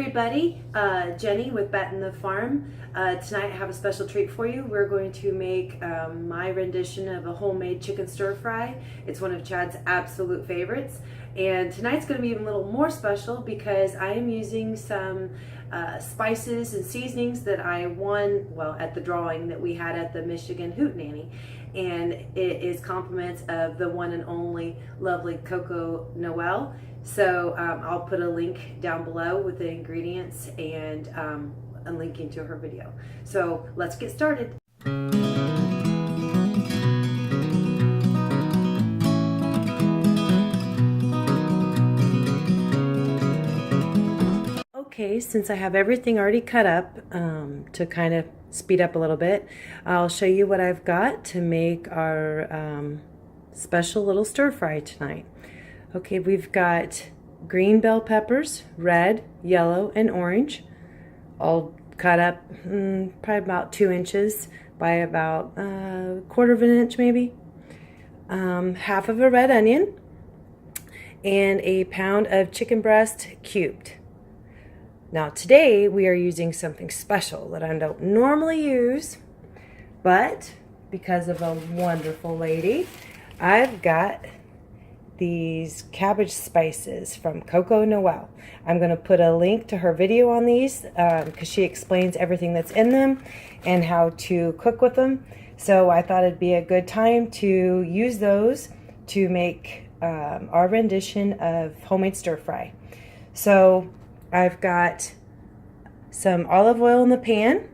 everybody, Jenny with Bat in the Farm. Tonight I have a special treat for you. We're going to make my rendition of a homemade chicken stir fry. It's one of Chad's absolute favorites. And tonight's going to be even a little more special because I am using some spices and seasonings that I won, well, at the drawing that we had at the Michigan Hootenanny. And it is compliments of the one and only lovely COCO Noelle. So I'll put a link down below with the ingredients and a linking to her video. So let's get started. Okay, since I have everything already cut up to kind of speed up a little bit, I'll show you what I've got to make our special little stir fry tonight. Okay, we've got green bell peppers, red, yellow, and orange, all cut up probably about 2 inches by about a quarter of an inch maybe. Half of a red onion, and a pound of chicken breast cubed. Now today we are using something special that I don't normally use, but because of a wonderful lady, I've got these cabbage spices from COCO Noelle. I'm going to put a link to her video on these because she explains everything that's in them and how to cook with them. So I thought it'd be a good time to use those to make our rendition of homemade stir fry. So I've got some olive oil in the pan,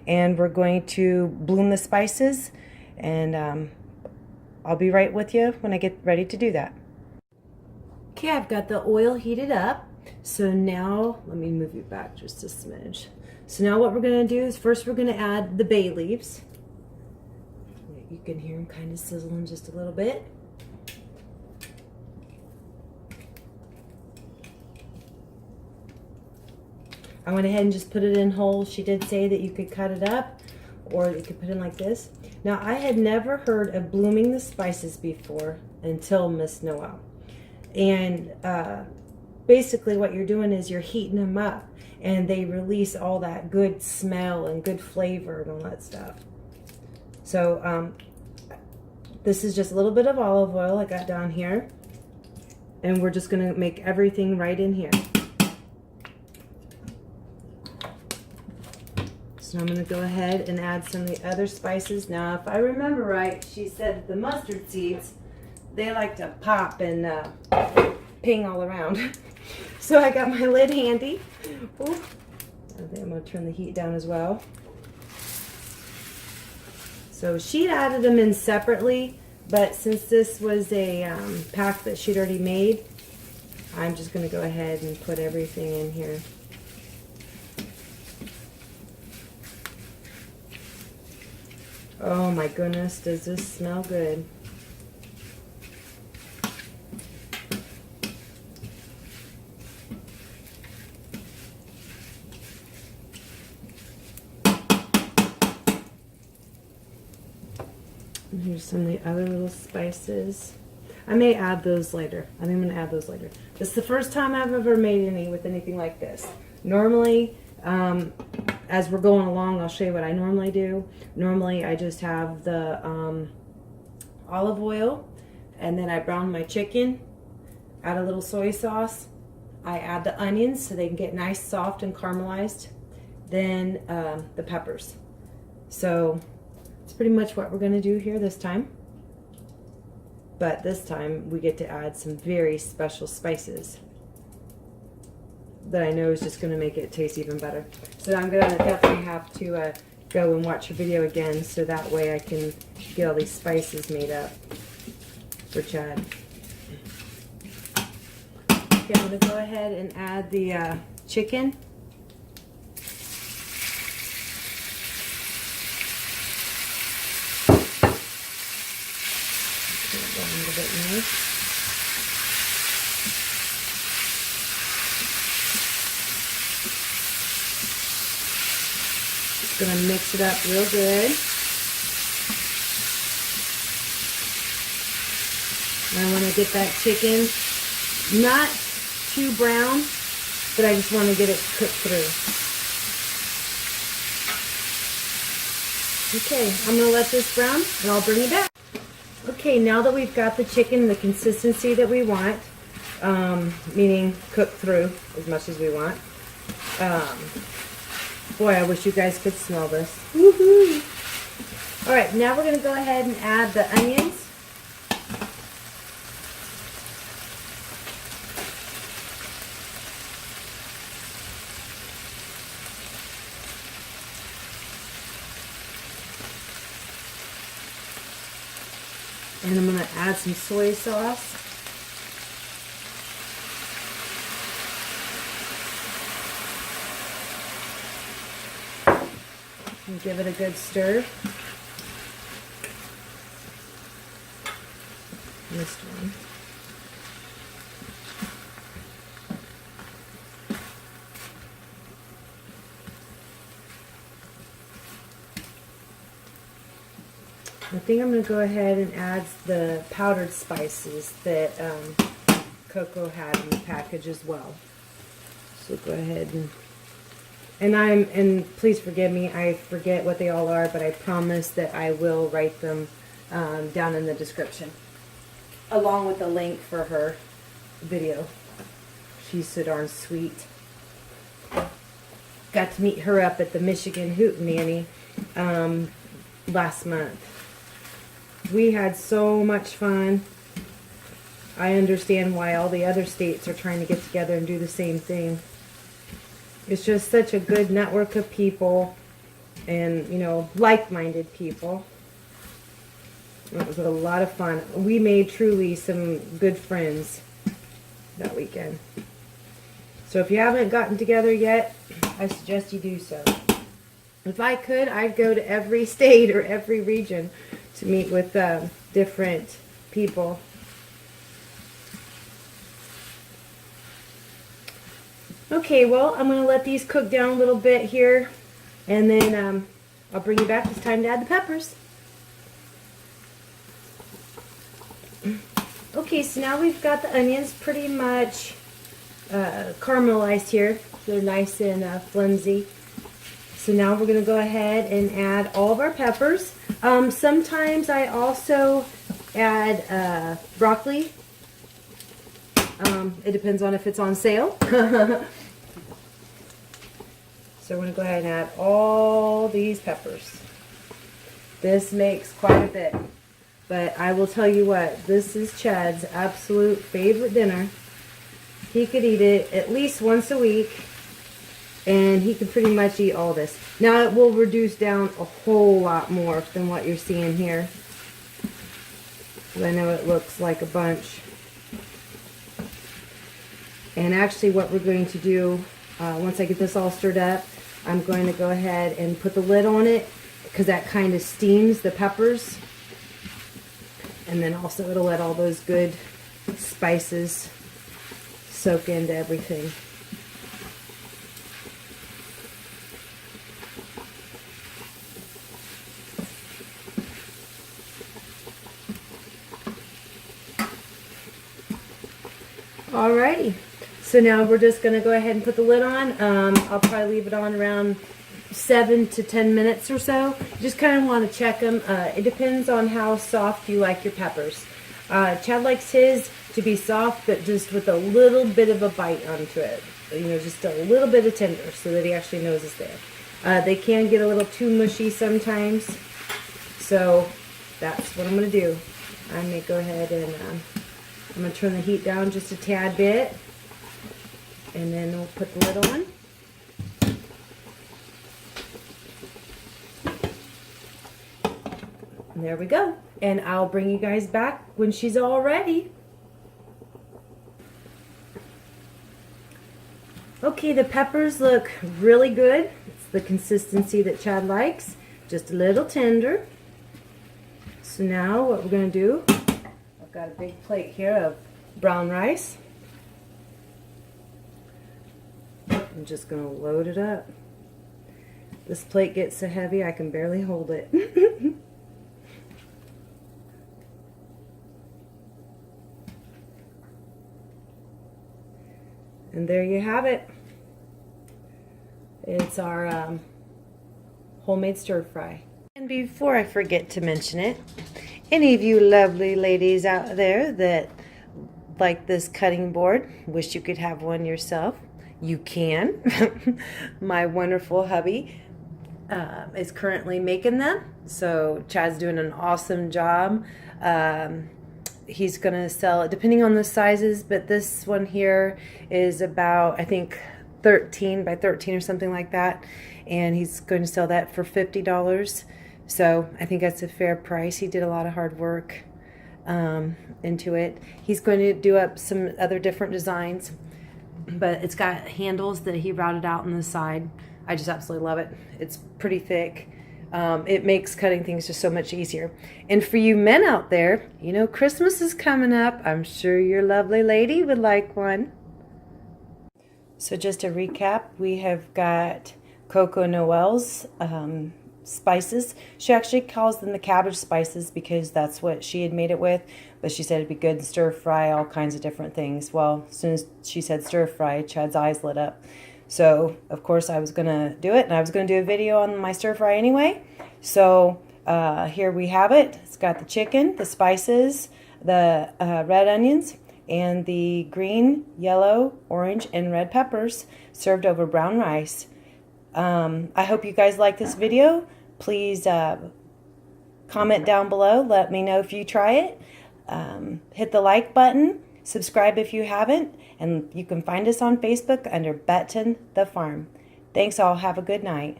and we're going to bloom the spices, and I'll be right with you when I get ready to do that. Okay, I've got the oil heated up. So now, let me move you back just a smidge. So now what we're going to do is first we're going to add the bay leaves. You can hear them kind of sizzling just a little bit. I went ahead and just put it in whole. She did say that you could cut it up or you could put it in like this. Now, I had never heard of blooming the spices before until Miss Noelle. And basically what you're doing is you're heating them up, and they release all that good smell and good flavor and all that stuff. So this is just a little bit of olive oil I got down here, and we're just going to make everything right in here. So I'm going to go ahead and add some of the other spices. Now, if I remember right, she said the mustard seeds, they like to pop and ping all around. So I got my lid handy. Ooh. I think I'm going to turn the heat down as well. So she'd added them in separately, but since this was a pack that she'd already made, I'm just going to go ahead and put everything in here. Oh my goodness, does this smell good? And here's some of the other little spices. I may add those later. I think I'm going to add those later. This is the first time I've ever made any with anything like this. Normally, as we're going along, I'll show you what I normally do. Normally, I just have the olive oil, and then I brown my chicken, add a little soy sauce. I add the onions so they can get nice, soft, and caramelized. Then the peppers. So it's pretty much what we're going to do here this time. But this time, we get to add some very special spices that I know is just going to make it taste even better. So I'm going to definitely have to go and watch your video again so that way I can get all these spices made up for Chad. Okay, I'm going to go ahead and add the chicken. A little bit nice. Gonna mix it up real good. And I want to get that chicken not too brown, but I just want to get it cooked through. Okay, I'm going to let this brown and I'll bring it back. Okay, now that we've got the chicken the consistency that we want, meaning cooked through as much as we want. Boy, I wish you guys could smell this. Woohoo! Alright, now we're going to go ahead and add the onions. And I'm going to add some soy sauce. And give it a good stir. This one. I think I'm going to go ahead and add the powdered spices that Coco had in the package as well. So go ahead and please forgive me, I forget what they all are, but I promise that I will write them down in the description, along with the link for her video. She's so darn sweet. Got to meet her up at the Michigan Hootenanny last month. We had so much fun. I understand why all the other states are trying to get together and do the same thing. It's just such a good network of people and, you know, like-minded people. It was a lot of fun. We made truly some good friends that weekend. So if you haven't gotten together yet, I suggest you do so. If I could, I'd go to every state or every region to meet with different people. Okay, well, I'm going to let these cook down a little bit here, and then I'll bring you back. It's time to add the peppers. Okay, so now we've got the onions pretty much caramelized here. They're nice and flimsy. So now we're going to go ahead and add all of our peppers. Sometimes I also add broccoli. It depends on if it's on sale. So we're going to go ahead and add all these peppers. This makes quite a bit. But I will tell you what, this is Chad's absolute favorite dinner. He could eat it at least once a week, and he could pretty much eat all this. Now it will reduce down a whole lot more than what you're seeing here. I know it looks like a bunch. And actually what we're going to do, once I get this all stirred up, I'm going to go ahead and put the lid on it, because that kind of steams the peppers. And then also it'll let all those good spices soak into everything. Alrighty, so now we're just going to go ahead and put the lid on. I'll probably leave it on around 7 to 10 minutes or so. You just kind of want to check them. It depends on how soft you like your peppers. Chad likes his to be soft, but just with a little bit of a bite onto it. You know, just a little bit of tender so that he actually knows it's there. They can get a little too mushy sometimes, so that's what I'm going to do. I'm going to go ahead and I'm going to turn the heat down just a tad bit, and then we'll put the lid on. And there we go. And I'll bring you guys back when she's all ready. Okay, the peppers look really good. It's the consistency that Chad likes. Just a little tender. So now what we're going to do, I've got a big plate here of brown rice. I'm just going to load it up. This plate gets so heavy I can barely hold it. And there you have it. It's our homemade stir fry. And before I forget to mention it, any of you lovely ladies out there that like this cutting board, wish you could have one yourself, you can. My wonderful hubby is currently making them, so Chad's doing an awesome job. He's gonna sell it depending on the sizes, but this one here is about, I think, 13 by 13 or something like that, and he's going to sell that for $50. So I think that's a fair price. He did a lot of hard work into it. He's going to do up some other different designs, but it's got handles that he routed out on the side. I just absolutely love it. It's pretty thick. It makes cutting things just so much easier. And for you men out there, you know Christmas is coming up. I'm sure your lovely lady would like one. So just to recap, we have got COCO Noelle's spices. She actually calls them the cabbage spices because that's what she had made it with, but she said it'd be good to stir fry all kinds of different things. Well, as soon as she said stir fry, Chad's eyes lit up. So of course I was gonna do it, and I was gonna do a video on my stir fry anyway. So here we have it. It's got the chicken, the spices, the red onions, and the green, yellow, orange, and red peppers served over brown rice. I hope you guys like this video. Please comment down below. Let me know if you try it. Hit the like button. Subscribe if you haven't. And you can find us on Facebook under Betton the Farm. Thanks all. Have a good night.